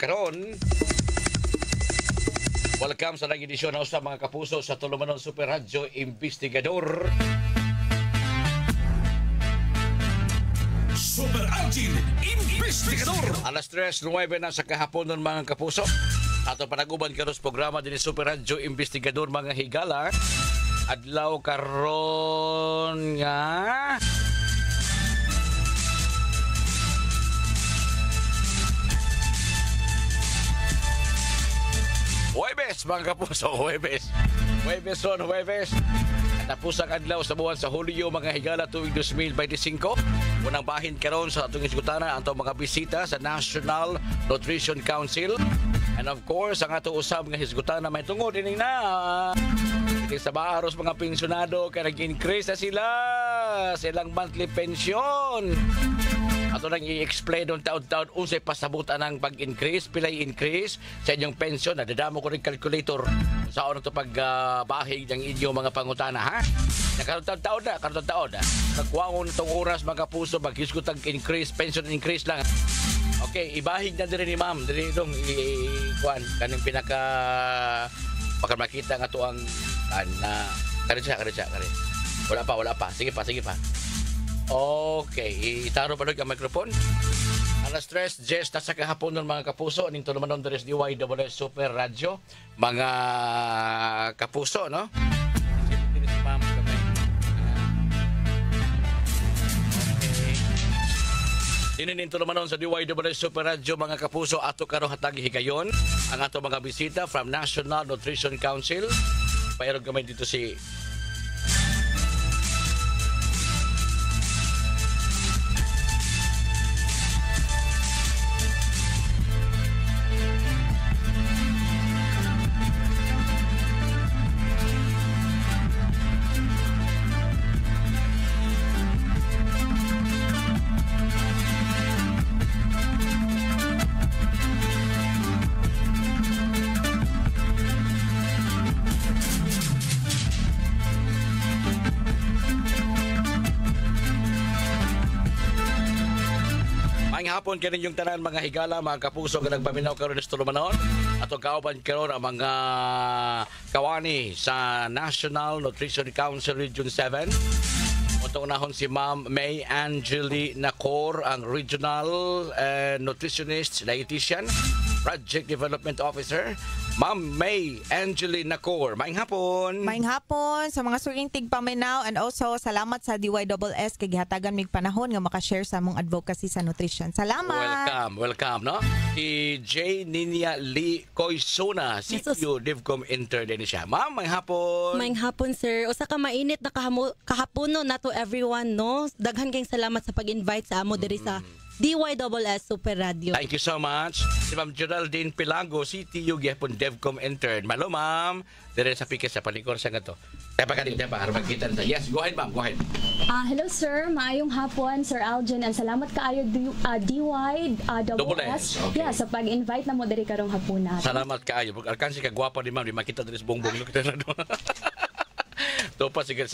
karon. Welcome sa naging edisyon na sa mga kapuso sa Tulumanon Super Radio Investigador. Super Algin Investigador. Alas 3:09 na sa kahapon ng mga kapuso. Ato panaguban karon sa programa din Super Radio Investigador mga higala. Adlaw karon nga Huwebes, mga kapuso, Huwebes. Huwebes on, Huwebes. Tapos ang adlaw sa buwan sa Hulyo, mga higala, tuwing 2025. Unang bahin karon sa atong isgutana ang mga bisita sa National Nutrition Council. And of course, ang ato usab nga hisgutana may tungod ining na. Iti sa baharos mga pensyonado kaya nag-increase na sila sa ilang monthly pension. Ato nang i-explain ng taon-taon unsay pasabutan ng pag-increase, pilay increase sa inyong pension. Nadadamo ko rin calculator sa oras ito pagbahig ng inyong mga pangutana, ha? Karon taon na. Nagkuwangon itong oras mga puso, mag-hisgot ang increase, pension increase lang. Okay, ibahig na din ni ma'am. Dili itong ikuan, kaning pinaka baka makita nga ito ang karin siya. Wala pa. Sige pa. Okay, itaro pa ang microphone. Alas 3, Jess, nasa kahapon ng mga kapuso. Aning Tulumanon Deres DYWS Super Radio. Mga kapuso, no? Okay. Dinin Tulumanon sa DYWS Super Radio, mga kapuso. Ato karong hatagi higayon. Ang ato mga bisita from National Nutrition Council. Pairog gamay dito si hapon kanin yung tanan mga higala, mga kapuso nga nagpaminaw karon sa Tulumanon. Ato kauban karon ang mga kawani sa National Nutrition Council Region 7. Utong nahon si Ma'am May Angeli Nacor, ang Regional Nutritionist, Dietitian, Project Development Officer. Ma'am May Angeli Nacor, maayong hapon. Maayong hapon sa mga suring tigpaminaw, and also salamat sa DYSS kay gihatagan mig panahon nga maka-share sa among advocacy sa nutrition. Salamat. Welcome, no? Si J. Ninia Lee Coisona, CPO DivCom intern din siya. Ma'am, maayong hapon. Maayong hapon, sir. Usa ka mainit na kahapono na to everyone, no? Daghan kayong salamat sa pag-invite sa amo diri sa DYSS Super Radio. Thank you so much. Si Ma'am Geraldine Pilago, CTU Gyapon DevCom intern. Malo, ma'am. Dire sa pikit sa palikor sa gato. Tepa ka din, harap magkita na. Yes, go ahead, ma'am. Go ahead. Hello, sir. Maayong hapon, Sir Algin. And salamat kaayo DYSS. Okay. Yeah, sa pag-invite na mo diri karong hapunan. Salamat kaayo. Alkan si kagwapa ni ma'am. Di makita din sa bongbong. Topa, sige.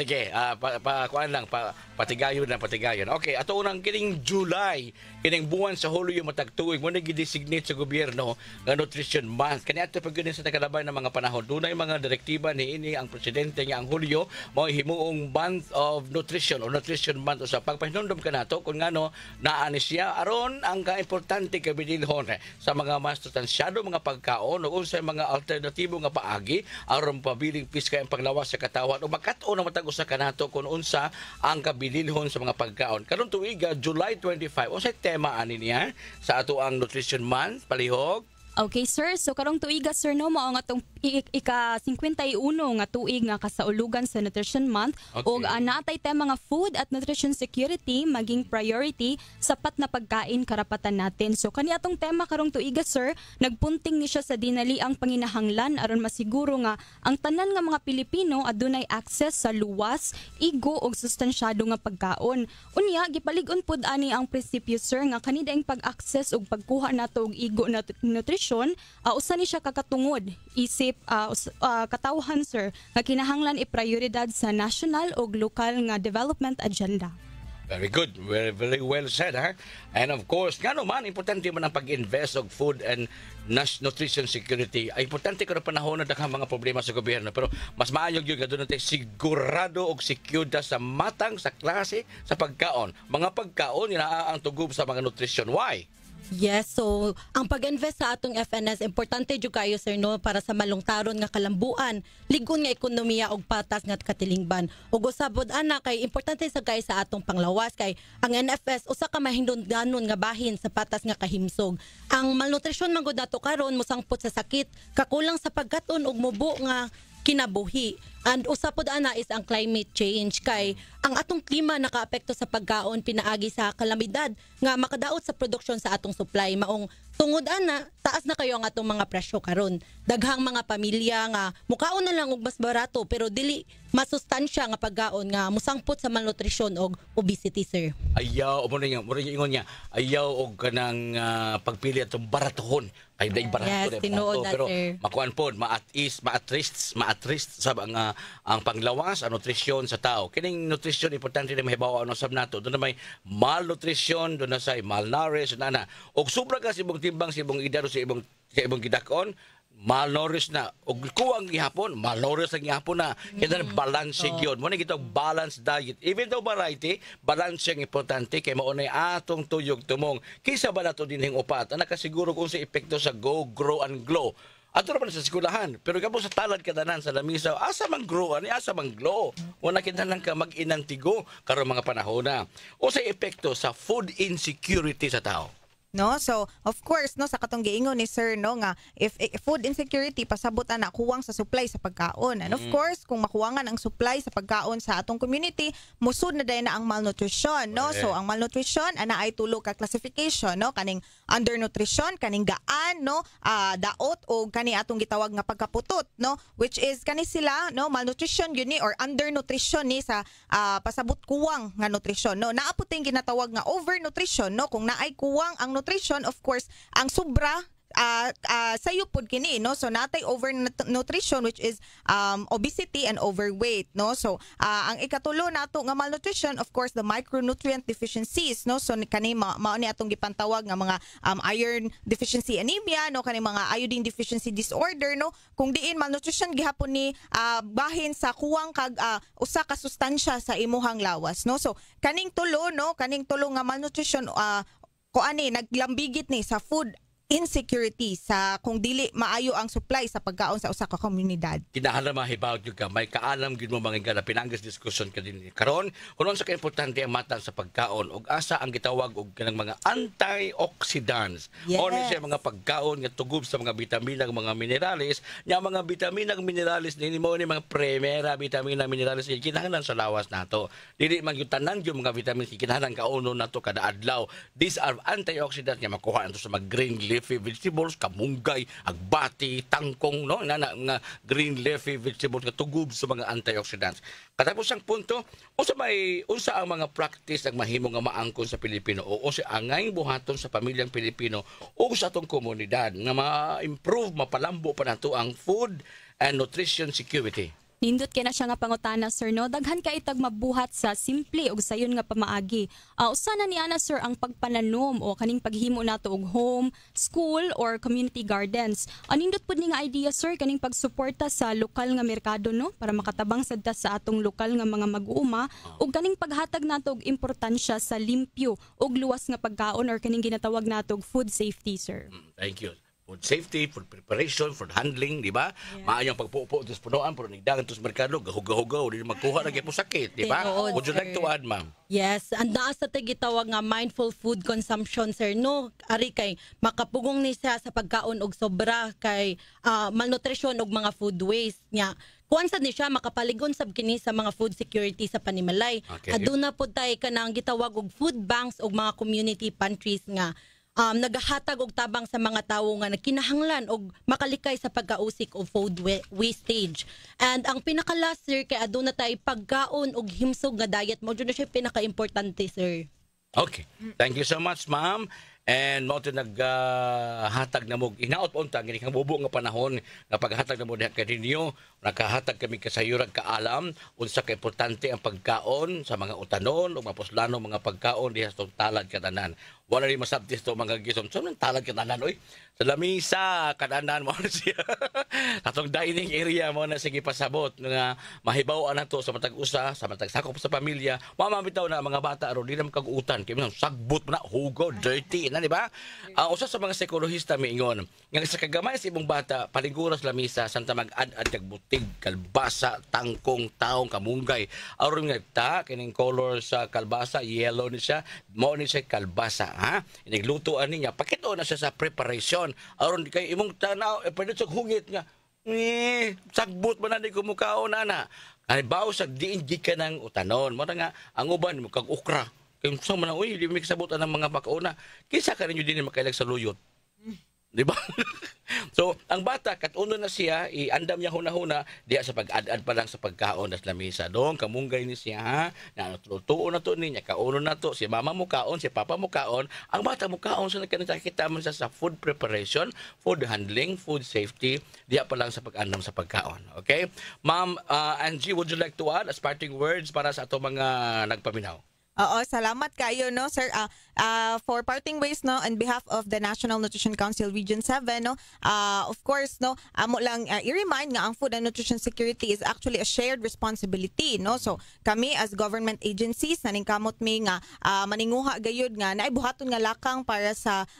Patigayon. Okay, ato unang kining July, kining buwan sa Hulyo matag tuig mo nag-designate sa gobyerno nga Nutrition Month. Kani ato pag sa nakalabay ng mga panahon, dunay mga direktiba ni ini ang presidente nga ang Hulyo mao himuong Month of Nutrition o Nutrition Month usa pagpahinumdom kanato kung ngano naa ni siya aron ang kaimportante kabilinhon sa mga mas sustansyado mga pagkaon ug unsay mga alternatibo nga paagi aron pabiling piskay ang paglawas sa katawan o makat-o na matag usa kanato kung unsa ang kabilinhon sa mga pagkaon. Karong tuiga July 25 unsay tema ani niya sa ato ang Nutrition Month palihog. Okay, sir. So, karong tuiga, sir, no, mao nga itong ika-51 nga tuig nga kasaulugan sa Nutrition Month. Okay. O naatay tema nga food at nutrition security maging priority, sapat na pagkain karapatan natin. So, kani atong tema karong tuiga, sir, nagpunting ni siya sa dinali ang panginahanglan aron masiguro nga ang tanan nga mga Pilipino adunay access sa luwas, igo ug sustansyado nga pagkaon. Unya, gipalig-on pud ani ang prinsipyo, sir, nga kanida ang pag-access ug pagkuha nato og igo na nutrition usa ni siya kakatungod isip katawhan, sir, nga kinahanglan i-prioridad sa national o lokal nga development agenda. Very good. Very, very well said, ha? And of course, nga naman, importante man ang pag-invest of food and nutrition security. Ay, importante ko na panahon na daghang mga problema sa gobyerno. Pero mas maayog yun, doon natin sigurado o secured sa matang, sa klase, sa pagkaon. Mga pagkaon, yun ang tugob sa mga nutrition. Why? Yes, so ang pag-invest sa atong FNS importante jud kayo sir no para sa malungtaron nga kalambuan, ligon nga ekonomiya og patas nga katilingban. Ug usabod ana kay importante sa kay sa atong panglawas kay ang NFS usa ka mahindungdanon nga bahin sa patas nga kahimsog. Ang malnutrisyon man gud nato karon mosangpot sa sakit, kakulang sa pagkaton ug mubo nga kinabuhi. And usapod ana is ang climate change kay ang atong klima nakaapekto sa pagkaon pinaagi sa kalamidad nga makadaot sa produksyon sa atong supply maong tungod ana taas na kayo ang atong mga presyo karon. Daghang mga pamilya nga mukaon na lang og mas barato pero dili masustansya nga pagkaon nga musangpot sa malnutrisyon og obesity sir. Ayaw mo na ingon niya, ayaw og kanang pagpili atong baratohon. Ay dai barato Yes, tinuod na, pero sir. makuan pod maatrist sa ang panglawas ang nutrisyon sa tao. Kining nutrisyon importante na mahibaw ano sab nato. Doon na may malnutrisyon, doon na say malnourished na. Og sobra ka sibong timbang sibong edad sa ibong gidakon, malnourished na. Og kuwang gihapon, malnourished ang gihapon na. Kaya balance gyud. Mo ni gitawag balanced diet. Even though variety, balance ang importante kay mao nay atong tuyog tumong. Kisa ba nato dinhing upat? Ana kasiguro kung sa epekto sa go, grow and glow. Ato naman sa eskwelahan, pero kamo sa talad kadanan sa lamisa, asa mang grow ani, asa mang glow. Wala kinahanglan ka mag-inang tigo karon mga panahon na. O sa epekto sa food insecurity sa tao. No, so of course no sa katong giingon ni sir no nga if food insecurity pasabot ana kuwang sa supply sa pagkaon, and of course kung makuwangan ang supply sa pagkaon sa atong community musud na day na ang malnutrition no. So ang malnutrition ana ay tulo ka classification no, kaning undernutrition, kaning gaan no, daot o kani atong gitawag nga pagkaputot no, which is kani sila no malnutrition yun ni or undernutrition ni sa pasabot kuwang nga nutrition no. Naapot ting ginatawag nga overnutrition no, kung naay kuwang ang nutrition, of course, ang sobra sayo pod kini no. So natay overnutrition which is obesity and overweight no. So ang ikatulo nato nga malnutrition, of course, the micronutrient deficiencies no. So kani mao ni atong gipantawag nga mga iron deficiency anemia no, kani mga iodine deficiency disorder no. Kung diin malnutrition gihapon ni bahin sa kuwang kag usa ka sustansya sa imuhang lawas no. So kaning tulo nga malnutrition kuani naglambigit ni sa food insecurity sa kung dili maayo ang supply sa pagkaon sa usa ka komunidad. Kinahanglan mahibaw gyud ka, may kaalam gyud mo mga gana pinanggas diskusyon ka din karon kuno sa kaimportante ang matang sa pagkaon ug asa ang gitawag og kanang mga antioxidants. Yes. O ni siya mga pagkaon nga tugob sa mga bitamina ug mga minerales, nya mga bitamina ug minerales ni mo ni mga primera vitamina minerales kinahanglan sa lawas nato. Dili man gyud tanan gyud mga vitamins kinahanglan kauno nato kada adlaw. These are antioxidants nga makuha nato sa mga green leafy vegetables, kamunggay, agbati, tangkong, no? Nga green leafy vegetables nga tugob sa mga antioxidants. Katapos ang punto, unsa ang mga practice ang mahimo nga maangkon sa Pilipino o unsa angay buhaton sa pamilyang Pilipino o sa atong komunidad nga ma-improve, mapalambo pa nato ang food and nutrition security. Nindot kay na siya nga pangutana sir no, daghan ka itag mabuhat sa simple ug sayon nga pamaagi. Usa na ni ana sir ang pagpananom o kaning paghimo nato og home, school or community gardens. Nindot pud ni nga idea sir kaning pagsuporta sa lokal nga merkado no para makatabang sad ta sa atong lokal nga mga mag-uuma ug kaning paghatag nato og importansya sa limpyo ug luwas nga pagkaon or kaning ginatawag nato og food safety sir. Thank you. Food safety, food preparation, food handling, di ba? Yeah. Maayang pagpupo tos punuan pero nigdagan tos merkado gahugaw-hugaw di magkuha na gyud sakit, di ba? Would you like to add, ma'am? Yes, and naa sa gitawag nga mindful food consumption sir no. Ari kay makapugong ni siya sa pagkaon og sobra kay malnutrition og mga food waste nya. Kuan sad ni siya makapaligon sab kini sa mga food security sa panimalay. Okay. Aduna pud tay kanang gitawag og food banks og mga community pantries nga nagahatag og tabang sa mga tawo nga nagkinahanglan og makalikay sa pagkausik o food wastage. And ang pinaka-last sir kay aduna tay pagkaon og himsog nga diet mo jud na siya pinaka-importante sir. Okay. Thank you so much, ma'am. And mo ito naghatag na mo, inaot po unta, gini kang bubo nga panahon, nga paghatag na mo diha kay ninyo, nakahatag kami kasayuran kaalam, unsa ka importante ang pagkaon sa mga utanon, o mga puslano, mga pagkaon diha sa talad katanan. Wala rin masabtis to mga gison. So, nang talad katanan, oy. Sa lamisa, katanan mo na siya. Atong dining area mo na sige pasabot, nga mahibaw na to sa matag usa, sa matag sakop sa pamilya. Mamamitaw na mga bata aron di na makagutan, kay sagbot mo na, hugo, dirty, na di ba? Ang usa sa mga psikolohista miingon, nga sa kagamay sa ibong bata, paliguras lamisa santa mag-ad-ad kag butig, kalbasa, tangkong, taong, kamunggay. Aron nga ta kining color sa kalbasa, yellow ni siya, mo ni siya kalbasa, ha? Iniglutoan niya, pakito na siya sa preparation. Aron kay imong tanaw, pwede sa hungit nga. Sagbot man na di kumukaon ana. Halimbawa sa diin gikan ng utanon, mo nga ang uban mo kag ukra. Kay sa man uy, di mi kasabutan ng mga pakauna. Kinsa ka ninyo din makailag sa luyot. Di ba? So, ang bata, katuno na siya, iandam niya huna-huna, diya sa pag-ad-ad pa lang sa pagkaon at lamisa. Doon, kamunggay ni siya, ha? Na tutuo na to niya, kauno na to, si mama mo kaon, si papa mo kaon, ang bata mo kaon, so nagkakita mo sa food preparation, food handling, food safety, diya pa lang sa pag-andam sa pagkaon. Okay? Ma'am Angie, would you like to add as parting words para sa ato mga nagpaminaw? Oo, salamat kayo no sir. For parting ways no on behalf of the National Nutrition Council Region 7 no, of course no, amo lang i-remind nga ang food and nutrition security is actually a shared responsibility no. So kami as government agencies naning kamot mi nga maninguha gayud nga naibuhaton nga lakang para sa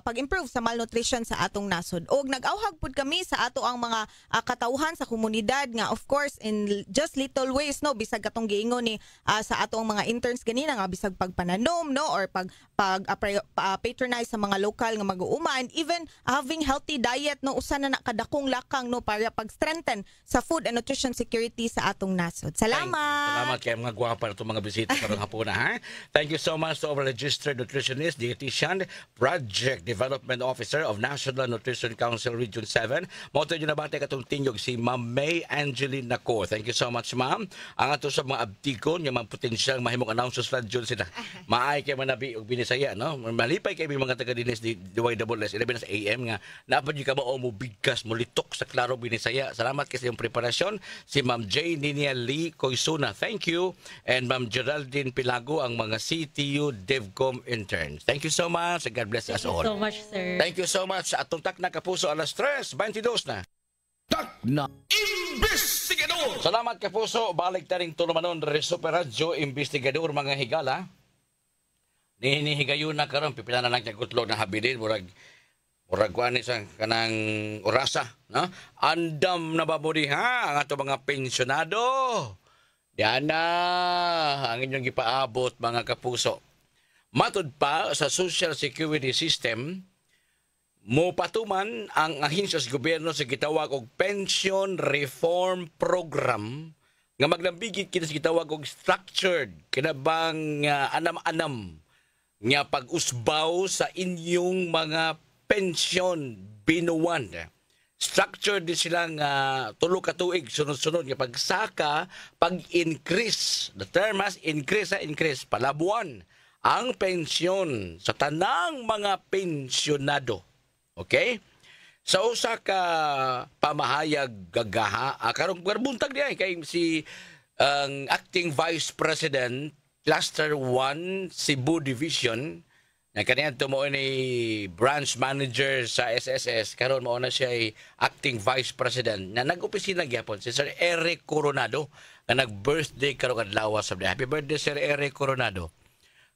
pag-improve sa malnutrition sa atong nasod. Og nag-awhag pud kami sa ato ang mga katauhan sa komunidad nga of course in just little ways no, bisag katong giingon ni sa ato ang mga interns kanina nga bisag pagpananom no or patronize sa mga lokal nga mag-uuman, even having healthy diet no, usa na nakadakong lakang no para pag-strengthen sa food and nutrition security sa atong nasod. Salamat. Salamat kay mga gwapa na mga bisita karong hapon ha. Thank you so much to our registered nutritionist, dietitian, project development officer of National Nutrition Council Region 7. Mo to yung nabate katong tinyog si Ma'am May Angeline Naco. Thank you so much, ma'am. Ang ato sa mga abtikon, yung mga potensyal mahimong announcers lang dyan sila. Maay kay manabi og binisaya, no? Malipay kay mga taga-dinis di DYSS 11 sa AM nga napad yung kabao mo bigkas mo litok sa klaro binisaya. Salamat kasi yung preparasyon. Si Ma'am J. Ninia Lee Koysuna. Thank you. And Ma'am Geraldine Pilago, ang mga CTU DevCom interns. Thank you so much. God bless us all. So much, sir. Thank you so much. Atong tak na kapuso alas 3:22 na. Takna Investigador. Salamat kapuso. Balik ta ring tulumanon re Super Radio Investigador mga higala. Nihigayon na karon pipila na lang kutlog na habilin murag kuan ni sa kanang orasa, no? Andam na babudi ha ang ato mga pensyonado. Diyan na ang inyong gipaabot mga kapuso. Matud pa sa Social Security System, mo patuman ang ahinsya sa gobyerno sa gitawag og Pension Reform Program nga maglambigit kita sa gitawag og structured kinabang anam-anam nga pag-usbaw sa inyong mga pensyon binuwan. Structured din sila nga tulo ka tuig sunod-sunod nga pagsaka pag-increase. The term has increase palabuan ang pensyon sa tanang mga pensyonado. Okay? Sa usa ka pamahayag gagaha, karong buntag diay kay si ang acting Vice President Cluster 1 Cebu Division na kaniya mo ni branch manager sa SSS karon mo na siya ay acting Vice President na nag-opisina gyapon si Sir Eric Coronado na nag-birthday karong adlaw sa Happy birthday Sir Eric Coronado.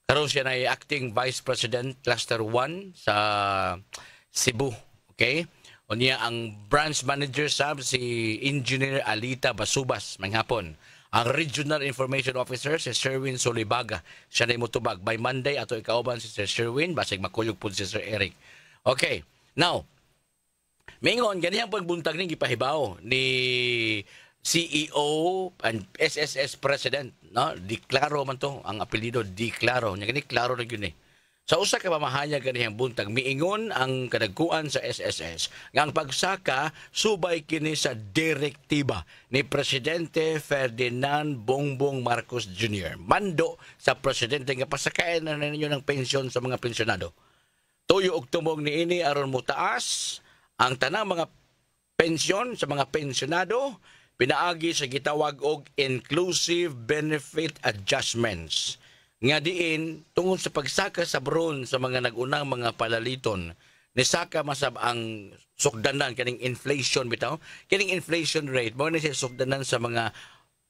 Karon siya na ay acting Vice President Cluster 1 sa Cebu. Okay? O niya ang branch manager si Engineer Alita Basubas manghapon. Ang Regional Information Officer si Sherwin Solibaga. Siya na mutubag. By Monday ato ikauban si Sir Sherwin basig makuyog pud si Sir Eric. Okay. Now, mingon ganihang pagbuntag ning gipahibaw ni CEO and SSS President, no? Diklaro man to ang apelyido Diklaro. Nya gani klaro ra gyud ni. Sa usa ka pamahayag kaniyang buntag miingon ang kadagkuan sa SSS nga ang pagsaka subay kini sa direktiba ni Presidente Ferdinand Bongbong Marcos Jr. Mando sa presidente nga pasakayan na ninyo ng pensyon sa mga pensyonado. tuyo og tumong niini aron mutaas ang tanang mga pensyon sa mga pensyonado pinaagi sa gitawag og inclusive benefit adjustments nga diin tungod sa pagsaka sa bron sa mga nagunang mga palaliton ni saka masab ang sukdanan kaning inflation bitaw kining inflation rate mo ni siya sukdanan sa mga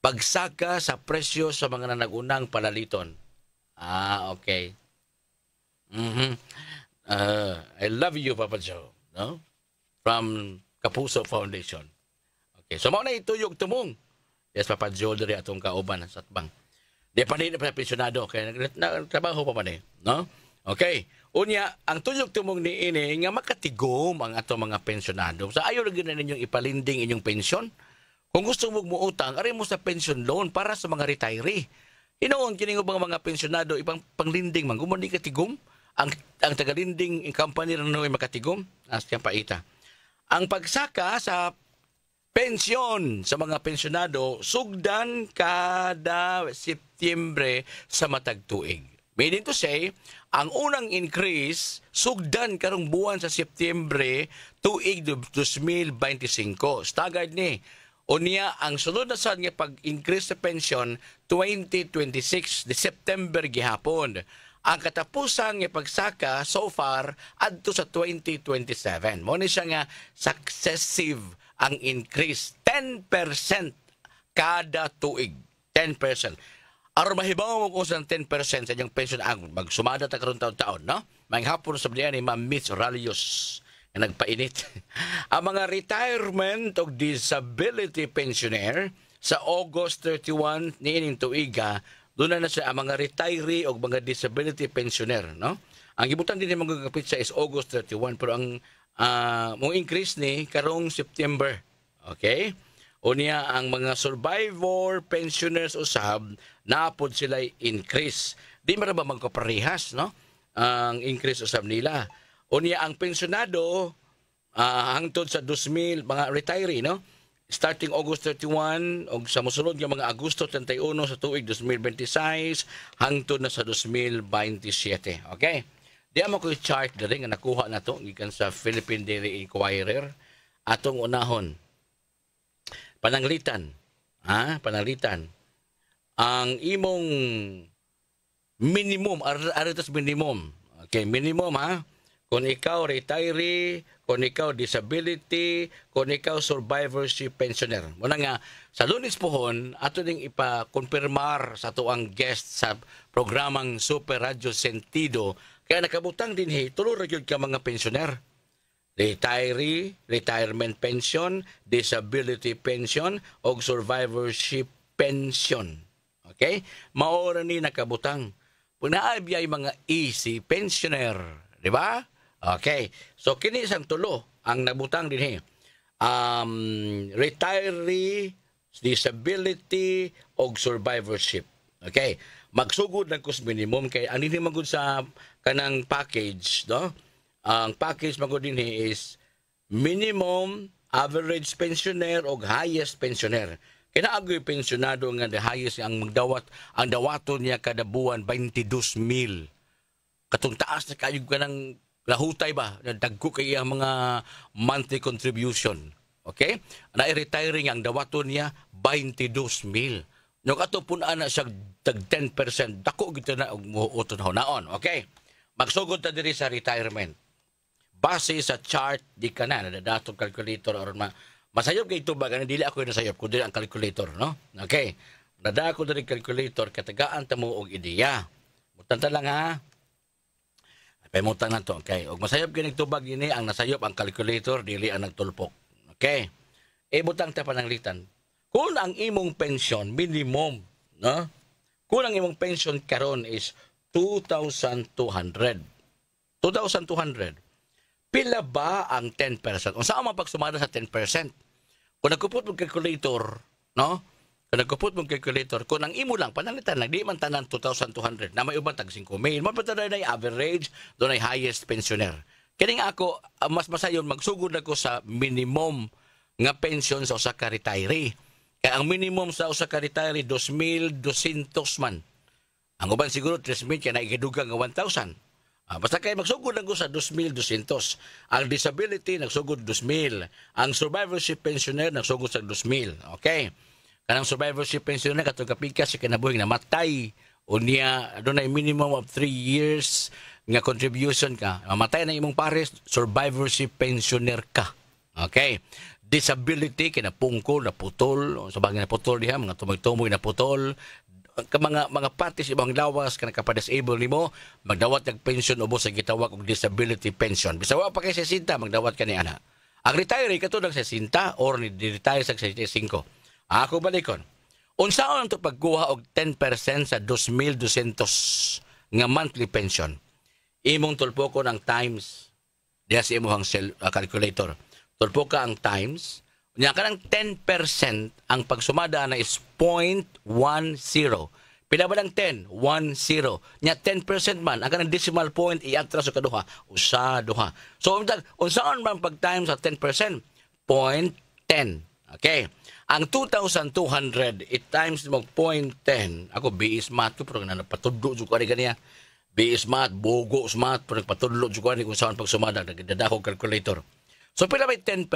pagsaka sa presyo sa mga nagunang palaliton. Okay. I love you, Papa Joe, no? From Kapuso Foundation. Okay, so mao na ituyog tumong. Yes, Papa Joe diri atong kauban sa atbang. Di pa rin na pensyonado kay nagtrabaho pa man no? Okay. Unya, ang tuyog tumong ni ini nga makatigom ang ato mga pensyonado. Sa ayaw na gina ninyong ipalinding inyong pensyon. Kung gusto mong muutang, ari mo sa pension loan para sa mga retiree. Hinoon kini nga mga pensyonado ibang panglinding man gumon di katigom. Ang tagalinding company ran ay makatigom as kang paita. Ang pagsaka sa pensyon sa mga pensyonado sugdan kada Setyembre sa matag tuig. Meaning to say, ang unang increase sugdan karong buwan sa Setyembre tuig 2025. Stagad ni. Unya ang sunod na sad nga pag-increase sa pension 2026 di September gihapon. Ang katapusan nga pagsaka so far adto sa 2027. Mo ni siya nga successive ang increase 10% kada tuig. 10%. Aron mahibaw mo kung saan 10% sa inyong pension ang magsumada ta karon taon-taon, no? May hapon sa ni Ma'am Mitch Ralios nga nagpainit. Ang mga retirement o disability pensioner sa August 31 niining tuiga, doon na siya ang mga retiree o mga disability pensioner, no? Ang gibutan din yung magagapit siya is August 31 pero ang mong increase ni karong September. Okay? Unya ang mga survivor pensioners usab naapod sila increase. Di man ba magkaparehas, no? Ang increase usab nila. Unya ang pensionado hangtod sa 2000 mga retiree, no? Starting August 31 og sa mosunod nga mga Agosto 31 sa tuig 2026 hangtod na sa 2027. Okay? Di mo ko chart diri nga nakuha na to gikan sa Philippine Daily Inquirer atong unahon. Pananglitan. Pananglitan. Ang imong minimum, aritos minimum. Okay, minimum Kung ikaw retiree, kung ikaw disability, kung ikaw survivorship pensioner. Muna nga, sa Lunes pohon, ato ding ipa-konfirmar sa tuang guest sa programang Super Radio Sentido. Kaya nakabutang din tulo ra gyud ka mga pensioner. Retiree, retirement pension, disability pension, o survivorship pension. Okay? Maora ni nakabutang. Punaabiyay mga easy pensioner. Di ba? Okay. So, kini isang tulo ang nabutang din retiree, disability, o survivorship. Okay. Magsugod ng kus minimum kay ang hindi magud sa kanang package, no? Ang package magud din is minimum, average pensioner o highest pensioner. Kinaagoy pensionado nga the highest ang ang dawaton niya kada buwan 22,000. Katong taas na kayo ka ng lahutay ba? Dagko kay ang mga monthly contribution. Okay? Na-retiring ang dawaton niya 22,000. Yung ato punaan na siya tag 10%. Dako gito na uton naon. Okay? Magsugod ta diri sa retirement. Base sa chart di ka na dadatong calculator or masayop kay ito ba dili ako nasayop kundi ang calculator, no? Okay. Nadako diri calculator katagaan ta mo og ideya. Mutanta lang Pemutang na to. Okay. Og masayop gining tubag ini ang nasayop ang calculator dili ang nagtulpok. Okay. Butang ta pananglitan. Kung ang imong pension minimum, no? Kung ang imong pension karon is 2,200. 2,200. Pila ba ang 10%? Kung saan man pagsumada sa 10%? Kung nagkupot mong calculator, no? Kung nagkupot mong calculator, kung ang imo lang, panalitan lang, di man tanan 2,200, na may uban tag 5,000, mapatada na yung average, doon ay highest pensioner. Kaya ako, mas masayon, magsugod ako sa minimum nga pension sa usa ka retiree. Kaya ang minimum sa usa ka retiree, 2,200 man. Ang uban siguro, 3,000, kaya naikidugang nga 1,000. Basta kayo magsugod lang ko sa 2,200. Ang disability nagsugod 2,000. Ang survivorship pensioner nagsugod sa 2,000. Okay? Kanang survivorship pensioner katong kapika si kinabuhing namatay o niya adunay minimum of 3 years nga contribution ka. Mamatay na imong pares, survivorship pensioner ka. Okay? Disability kinapungkol, naputol, sa bagay naputol diha, mga tumoy-tumoy naputol, mga parties ibang lawas ka nakapa-disable nimo, magdawat ng pension ubos sa gitawag og disability pension. Bisawa pa kay 60, magdawat ka ni ana. Ang retiree katulad sa 60 or ni retire sa 65. Ako balikon. Unsaon ang pagkuha og 10% sa 2,200 nga monthly pension? Imong tulpo ko ng times diha sa imong calculator. Tulpo ka ang times. Nya kanang 10% ang pagsumada na is 0.10. Pila ba lang 10? 10. Nya 10% man ang kanang decimal point iatras sa kaduha, usa duha. So unsaon man pag times sa 10%? 0.10. Okay. Ang 2,200 it times mo 0.10. Ako BS math ko pero napatudlo jud ko ani kaniya. BS math, bogo math pero patudlo jud ko ani kung saan pagsumada nagdadako calculator. So, pila may 10%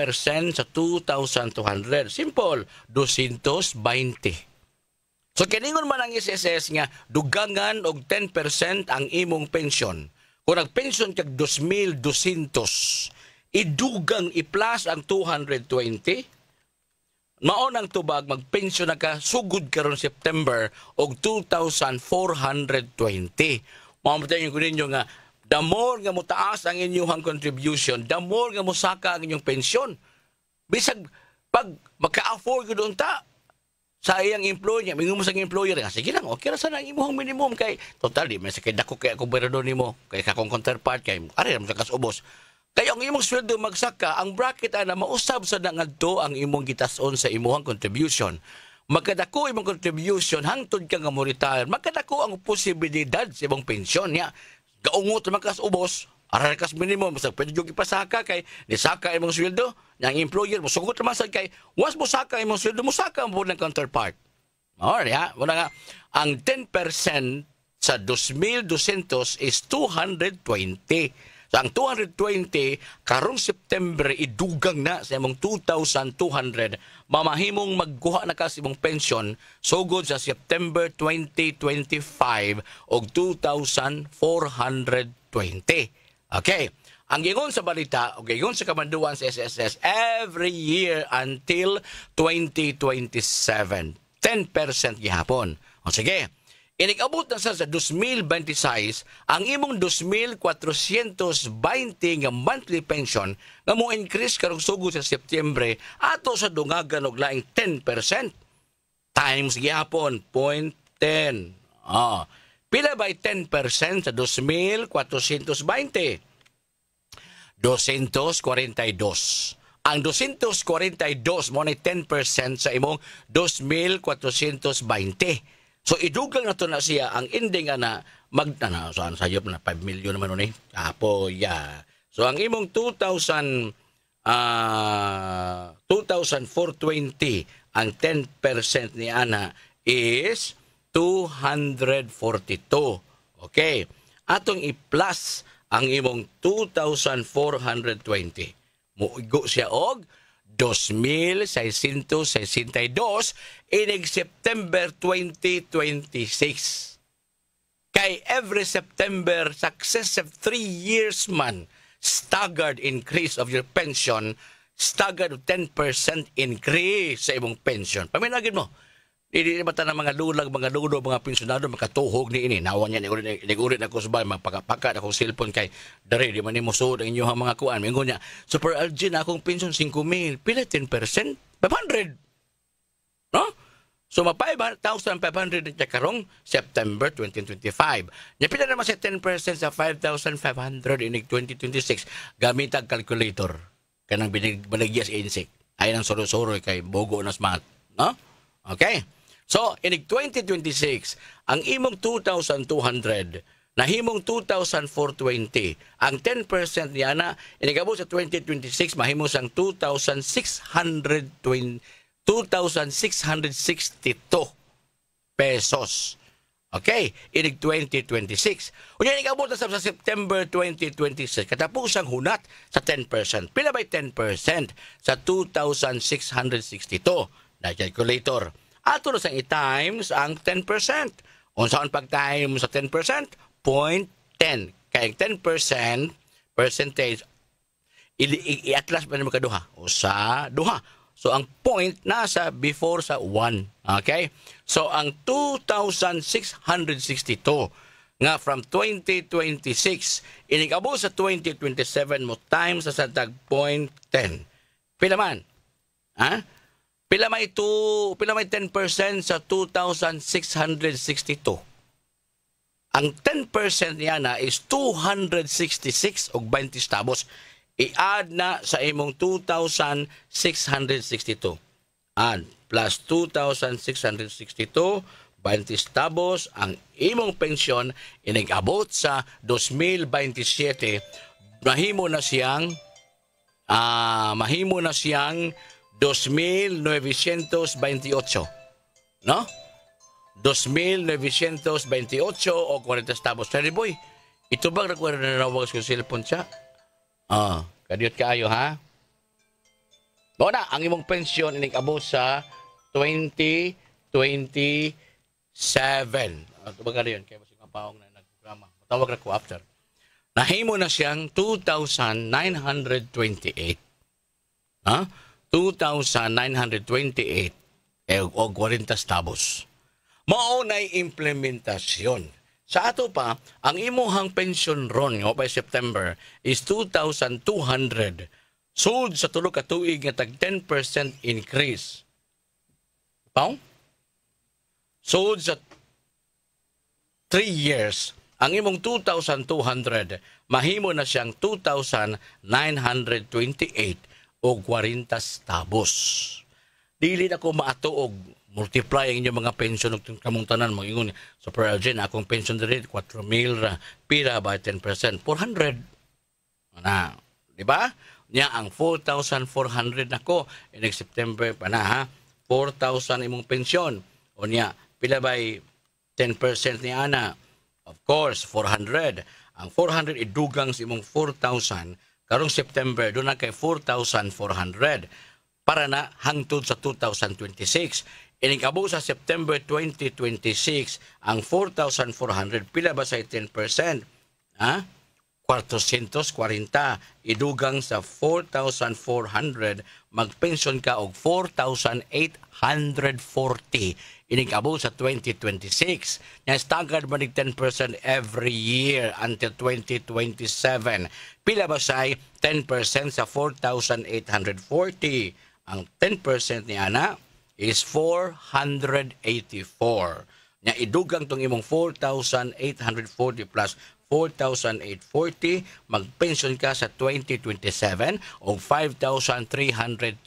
sa 2,200? Simple, 220. So, kiningon man ang SSS nga, dugangan og 10% ang imong pensyon. Kung nag-pension kag 2,200, idugang i-plus ang 220, maon ang tubag, mag-pension na ka, sugod karon September og 2,420. Mamatayin ko ninyo nga, the more nga mo taas ang inyong contribution, the more nga mo saka ang inyong pensyon. Bisag, pag maka-afford ko doon ta, sa iyang employer, mingo mo sa employer, sige lang, okay na sana ang imuhang minimum kay, total, di, may sakay dako kay akong berador ni mo, kay kakong counterpart, kay, ari, masakas ubos. Kaya ang imong sweldo magsaka, ang bracket na mausab sa nangadto ang imong gitason sa imuhang contribution. Magkadako imong contribution, hangtod ka nga mo retire, magkadako ang posibilidad sa imong pensyon niya. Gaungot naman kas ubos, aral kas minimum, basta pwede yung ipasaka kay nisaka imong sweldo, ng employer mo, sugot naman sa kay, once mo saka imong sweldo, mo saka mo ng counterpart. Alright, ha? Wala nga, ang 10% sa 2,200 is 220. So, ang 220, karong September, idugang na sa imong 2,200, mamahimong magkuha na ka sa imong pension, sugod sa September 2025 o 2,420. Okay. Ang gingon sa balita, o gingon sa kamanduan sa SSS, every year until 2027. 10% gihapon. O sige, inig-abot na sa 2026, ang imong 2,420 nga monthly pension nga mo increase karong sugod sa Setyembre ato sa dungagan og laing 10%. Times gihapon, 0.10. Pila ba 10% sa 2,420? 242. Ang 242 mo na 10% sa imong 2,420. So idugang na to na siya ang ending na saan sayop na 5 million naman nun Apo, yeah. So ang imong 2,420 ang 10% ni ana is 242. Okay. Atong i-plus ang imong 2,420. Muigo siya og 2,662 inig September 2026. Kay every September, successive 3 years man, staggered increase of your pension, staggered 10% increase sa imong pension. Paminagin mo, hindi naman ng mga lulag, mga lulo, mga pensionado, makatuhog ni ini. Nawan niya, nigurit ako sa bahay, mapakapakat akong cellphone kay dari, di man ni musod ang inyong mga kuan. Mingo niya, Super Algin, akong pension 5,000, pila 10%? 500. No? So, 5,500 na karong September 2025. Niya pila naman sa 10% sa 5,500 inig 2026. Gamit ang calculator. Kanang binagyas insik. Ay nang soro-soro kay bogo na smart. No? Okay? So, in 2026, ang imong 2,200, nahimong 2,420, ang 10% niya na, inigabot sa 2026, mahimong sang 2,662 pesos. Okay, inig 2026. Unya nigabot na sa September 2026, katapusang hunat sa 10%. Pila by 10% sa 2,662 na calculator. Ato na sang i-times ang 10%. Unsaon pag-time sa 10%? 0.10. Kaya 10% percentage i-atlas pa naman kaduha o sa duha. So ang point nasa before sa 1. Okay? So ang 2,662 nga from 2026 inigabo sa 2027 mo times sa tag 0.10. Pila man? Ha? Pila may 10% sa 2,662. Ang 10% niya na is 266 og 20 centavos. I-add na sa imong 2,662. Add plus 2,662, 20 centavos ang imong pensyon inigabot sa 2027. Mahimo na siyang 2,928. No? 2,928 o 40 centavos. Sorry boy, ito bang nakuha na nawag sa cellphone siya? Kadiyot kaayo ha? Bao na, ang imong pensyon inigabot sa 2027. Ito ba ka yun? Kaya masing mapaong na nagprograma. Matawag na ko after. Nahimo na siyang 2,928. Ha? 2,928 o 40 centavos. Maunay implementasyon. Sa ato pa, ang imuhang pension ron nga by September is 2,200. Sud sa tulo ka tuig nga tag 10% increase. Pao? Sud sa 3 years, ang imong 2,200 mahimo na siyang 2,928 o 40 centavos. Dili na ko maatuog multiply ang inyong mga pension ng kamong tanan mo ingon super urgent akong pension rate 4,000 ra pira by 10% 400 na di ba nya ang 4,400 nako in September pa na ha 4,000 imong pensyon o niya pila by 10% ni ana of course 400 ang 400 idugang sa imong 4,000 karong September do na kay 4,400 para na hangtod sa 2026. Inigabo sa September 2026, ang 4,400, pila ba sa 10%? Ha? 440. Idugang sa 4,400, magpensyon ka og 4,840. Inigabo sa 2026. Nga staggered manig 10% every year until 2027. Pila ba sa 10% sa 4,840? Ang 10% ni ana is 484. Nya idugang tong imong 4,840 plus 4,840, magpension ka sa 2027 o 5,324.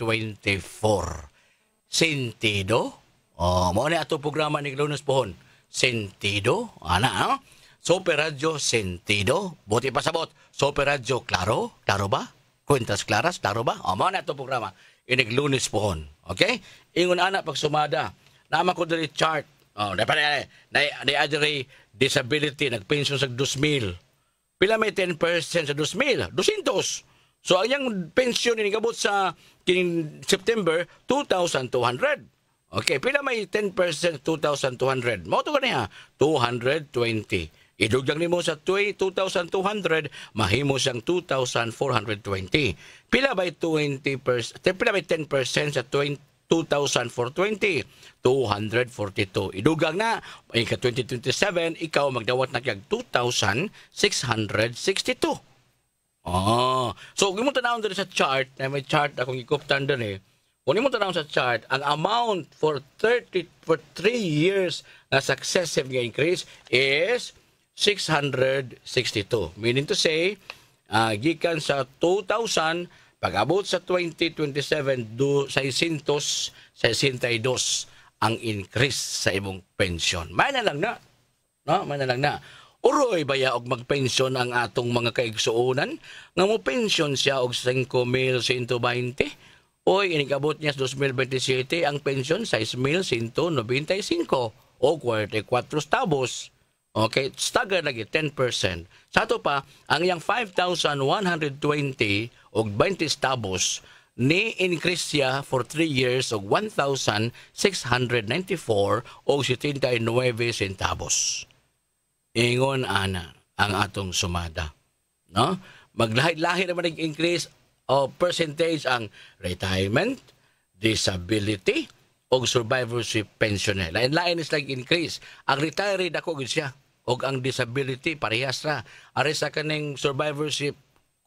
Sentido? Mao ni ato programa ni Lunes Pohon. Sentido? Ana, ha? Super Radio Sentido. Buti pasabot. Super Radio Claro? Claro ba? Cuentas Claras? Claro ba? Mao ni ato programa. Inig Lunes Pohon. Okay? Ingon ana pag sumada. Naman ko dali chart. Na adre disability nagpension sa 2,000. Pila may 10% sa 2,000? 200. So ang yang pension ni gabot sa September 2,200. Okay, pila may 10% 2,200. Mo to kaniya 220. Idugdag nimo sa 2,200, mahimo siyang 2,420. Pila by 20%, pila by 10% sa 2,420, 242. Idugag na, ka 2027, ikaw magdawat na kag 2,662. So kung mo tanawon dito sa chart, na may chart akong ikuptan doon eh. Kung mo tanawon sa chart, ang amount for 3 years na successive nga increase is 662. Meaning to say, gikan sa 2,000, pag-abot sa 2027, 662 ang increase sa imong pension. May na lang na. No? May na lang na. Uroy baya og magpensyon ang atong mga kaigsuonan nga mo pension siya og 5,120. Oy, inigabot niya sa 2027 ang pension 6,195. o 44 centavos. Okay, stagger lagi 10%. Sa ato pa, ang iyang 5,120 o 20 centavos ni increase siya for 3 years og 1,694 o 79 centavos. Ingon ana ang atong sumada, no? Maglahi-lahi naman nag-increase o percentage ang retirement, disability o survivorship pensioner. Lain-lain is like increase. Ang retiree dako gid siya og ang disability parehas ra. Ari sa kaning survivorship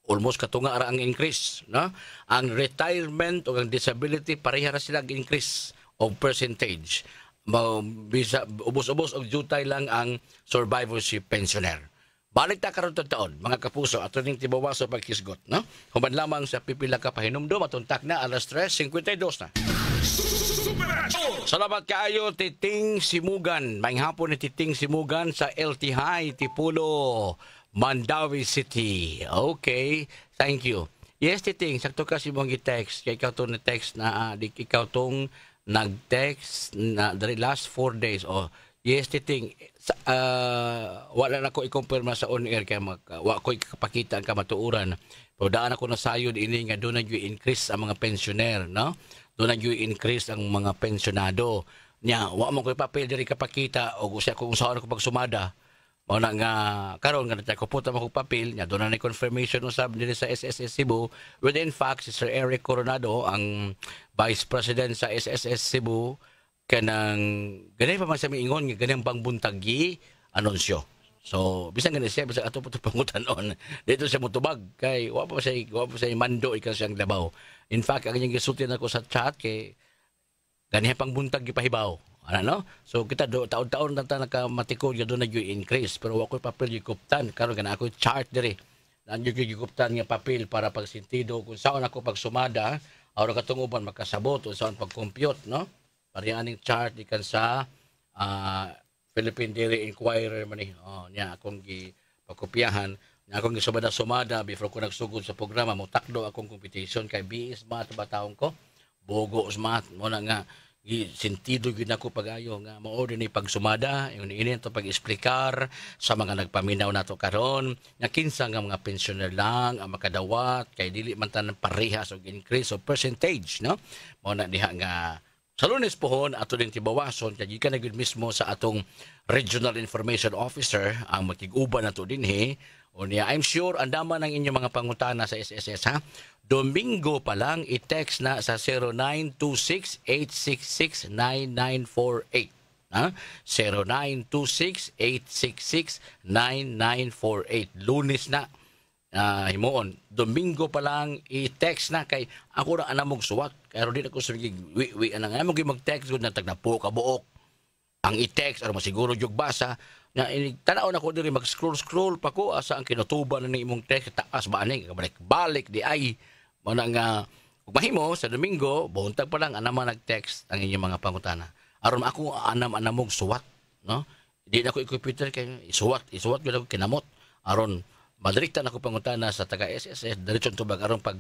almost katunga ara ang increase, no? Ang retirement o ang disability pareha ra sila increase of percentage. Bisa ubos-ubos og jutay lang ang survivorship pensioner. Balik ta karon taon, mga kapuso, ato ning tibawaso pagkisgot, no? Human lamang sa pipila ka pahinumdum matuntak na alas 3:52 na. Salamat kaayo Titing Simugan. Maayong hapon ni Titing Simugan sa LT High Tipulo, Mandawi City. Okay, thank you. Yes, Titing, sakto kasi mong i-text. Kaya ikaw itong na-text na, ikaw itong nag-text na the last 4 days. Oh, yes, Titing, wala na ko i-confirma sa on-air kaya wala ko ikapakita ang kamatuuran. Pero daan ako na sayod ini nga doon nag-increase ang mga pensioner, no? Doon nag-increase ang mga pensionado. Nya, wala mo ko ipapil diri kapakita o kung saan ako pagsumada. Mao na nga karon nga natay ko puta mo kog papel nya doon na confirmation usab diri sa SSS Cebu with in fact si Sir Eric Coronado ang Vice President sa SSS Cebu kanang ganay pa man sa miingon nga ganang pangbuntagi anunsyo. So bisan ganay siya bisan ato puto pangutanon dito siya motubag kay wa pa siya mando ikan siyang labaw. In fact ang iyang gisulti nako sa chat kay ganay pangbuntag gipahibaw. Ano? So kita taon-taon na nakamatikod ya doon nag-increase pero ako papel gikuptan karon kana ako chart diri. Nanyo gikuptan nga papel para pagsintido kung saan ako pagsumada aron katunguban makasabot kung saan pag-compute, no? Parianing chart ikan sa Philippine Daily Inquirer man ni. Oh, nya akong gipakopyahan. Nya akong gisumada before ko nagsugod sa programa mo takdo akong competition kay BS Math ba taong ko. Bogo Math mo na nga sentido gyud nako pag-ayo nga mao ni pagsumada ini to pag-explicar sa mga nagpaminaw nato karon nga kinsa nga mga pensioner lang ang makadawat kay dili man tan parehas og increase of percentage, no? Mao na diha nga sa Lunes pohon ato din tibawason kay gikan na gyud mismo sa atong Regional Information Officer ang makig-uban nato dinhi. O niya, I'm sure andaman ang inyong mga pangutana sa SSS, ha? Domingo pa lang, i-text na sa 0926-866-9948. Ha? 0926-866-9948. Lunes na. Himuon. Domingo pa lang, i-text na kay ako na anamog suwat. Kaya rin ako sumigig, anang amog mag-text ko na tagnapo kabuok. Ang i-text, ano masiguro yung basa, na tanaw na ko diri mag-scroll pa ko asa ang kinutuban na imong text taas ba ani balik di ay mo na nga ug mahimo sa Domingo buntag pa lang anaman nag-text ang inyong mga pangutana aron ako anamog suwat, no? Di na ko i-computer kay isuwat gyud ako kinamot aron madriktan ako pangutana sa taga SSS diretso tubag aron pag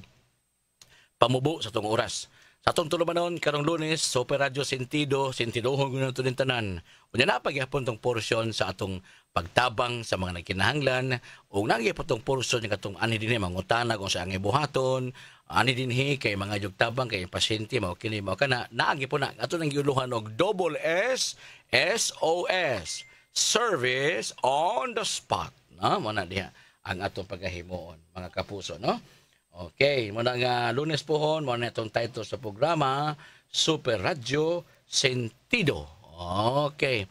pamubo sa tong oras. Sa atong tulumanon karong Lunes, Super Radio Sentidohon gud nato din tanan. Unya na pagyapon tong portion sa atong pagtabang sa mga nagkinahanglan ug nagyapon tong portion nga atong ani dinhi mangutana kung sa ang ibuhaton, ani dinhi kay mga yugtabang kay pasyente mao kini mao kana naagi po na ato nang giuluhan og double S SOS service on the spot, no? Mo na diha ang atong paghahimuon mga kapuso, no? Okay, muna nga Lunes pohon, muna itong title sa programa, Super Radio Sentido. Okay.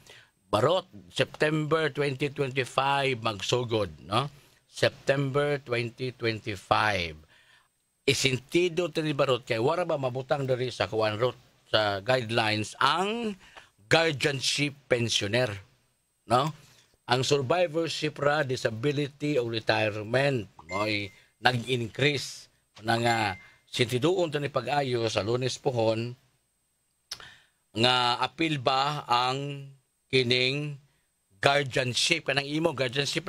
Barot, September 2025 magsugod, no? September 2025. Isentido tani Barot kay wala ba mabutang diri sa kuwan rot sa guidelines ang guardianship pensioner, no? Ang survivorship ra, disability o retirement mo'y nag-increase na nga sintiduon to ni pag-ayo sa Lunes pohon nga apil ba ang kining guardianship kanang imo guardianship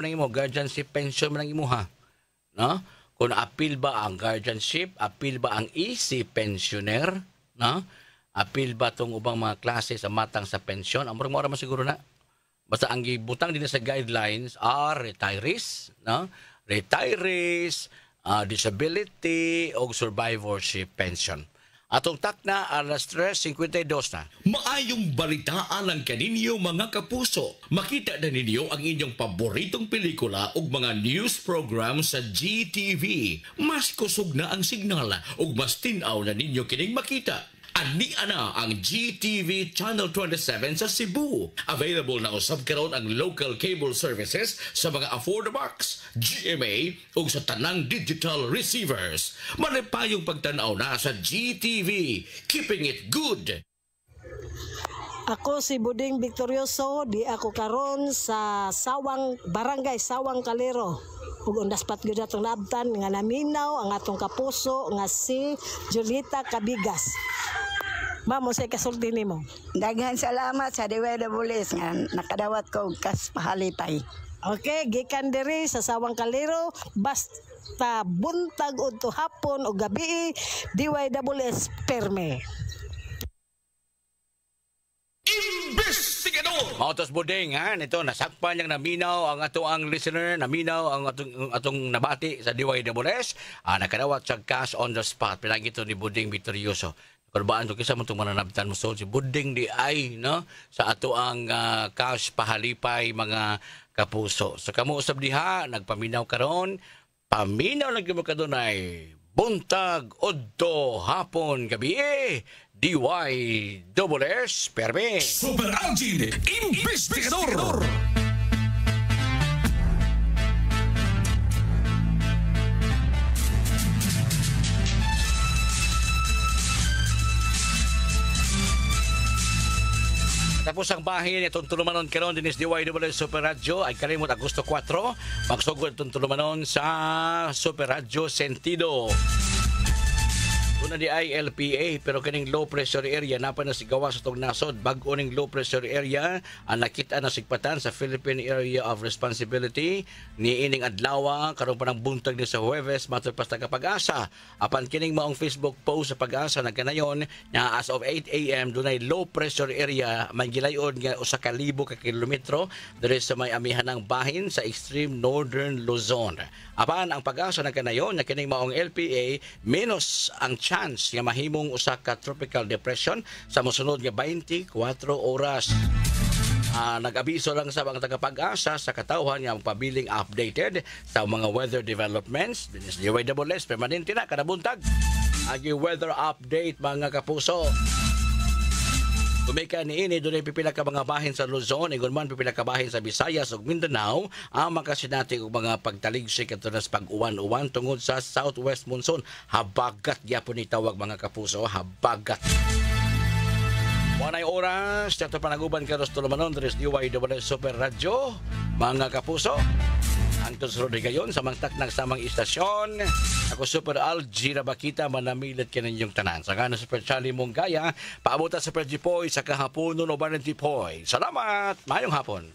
pension man imo, ha, no? Kung apil ba ang guardianship, apil ba ang easy pensioner, no? apil ba tong ubang mga klase sa matang sa pensyon? Amor mo man siguro na. Basta ang gibutang din sa guidelines are retirees, no? Retirees, disability o survivorship pension. Atong takna alas 3:52 na. Maayong balitaan ang kaninyo mga kapuso. Makita na ninyo ang inyong paboritong pelikula ug mga news program sa GTV. Mas kusog na ang signal ug mas tinaw na ninyo kining makita. Ani ana ang GTV Channel 27 sa Cebu. Available na usab karon ang local cable services sa mga Affordabox, GMA ug sa tanang digital receivers. Manipayong pagtanaw na sa GTV. Keeping it good. Ako si Buding Victorioso, di ako karon sa Barangay Sawang Calero. Ug undaspat gyud atong naabtan nga naminaw ang atong kapuso nga si Julita Cabigas. Mamo say kasulti nimo. Daghan salamat sa DWS nga nakadawat ko og kas pahalipay. Okay, gikan diri sa Sawang Calero basta buntag udto hapon o gabi DWS perme. Investigador! Mautos Buding, ha? Ito, nasakpan niyang naminaw ang ang listener, naminaw ang atong nabati sa DYWS. Nakadawat sa cash on the spot. Pinagito ni Buding Victorioso. Kurbaan to kisa mo itong mananabtan mo si Buding di ay, no? Sa ato ang cash pahalipay mga kapuso. So kamo usab diha, nagpaminaw karon, paminaw lang mo kadunay. Buntag, odto, hapon, gabi DYWS, perme. Super Algin, Investigador! Tapos ang bahin itong tulumanon karon dinis DYWS Super Radio ay kalimot Agosto 4. Magsugod itong tulumanon sa Super Radio Sentido. Una di ay LPA pero kining low pressure area napa na sigawa sa tong nasod bag-o ning low pressure area ang nakita na sigpatan sa Philippine Area of Responsibility ni ining adlaw karon pa ng buntag ni sa Huwebes matod pa sa Pag-asa. Apan kining maong Facebook post sa Pag-asa nagkanayon nga as of 8 AM dunay low pressure area mangilayon nga usa ka libo ka kilometro diri sa may amihanang bahin sa extreme northern Luzon. Apan ang Pag-asa nagkanayon nga kining maong LPA minus ang chance nga mahimong usa ka tropical depression sa mosunod nga 24 oras. Nag-abiso lang sa mga taga-Pag-asa sa katawhan nga pabiling updated sa mga weather developments. Dinis DYWS permanente na kada buntag. Agi weather update mga kapuso. Kumika ni ini dunay pipila ka mga bahin sa Luzon, ingon man pipila ka bahin sa Visayas ug Mindanao ang makasinati og mga pagtaligsik kadto sa pag-uwan-uwan tungod sa southwest monsoon. Habagat gyapon ni tawag mga kapuso, habagat. Wanay oras, tato panaguban karon sa tulumanon diri sa DYWS Super Radio, mga kapuso. Ang tusunod gayon sa mangtak ng samang istasyon. Ako Super Algira Bakita, manamilit kaninyong tanan. Sa gana Super Charlie Monggaya, paabutan Super Jipoy sa kahapon no Banan Jipoy. Salamat! Mayong hapon!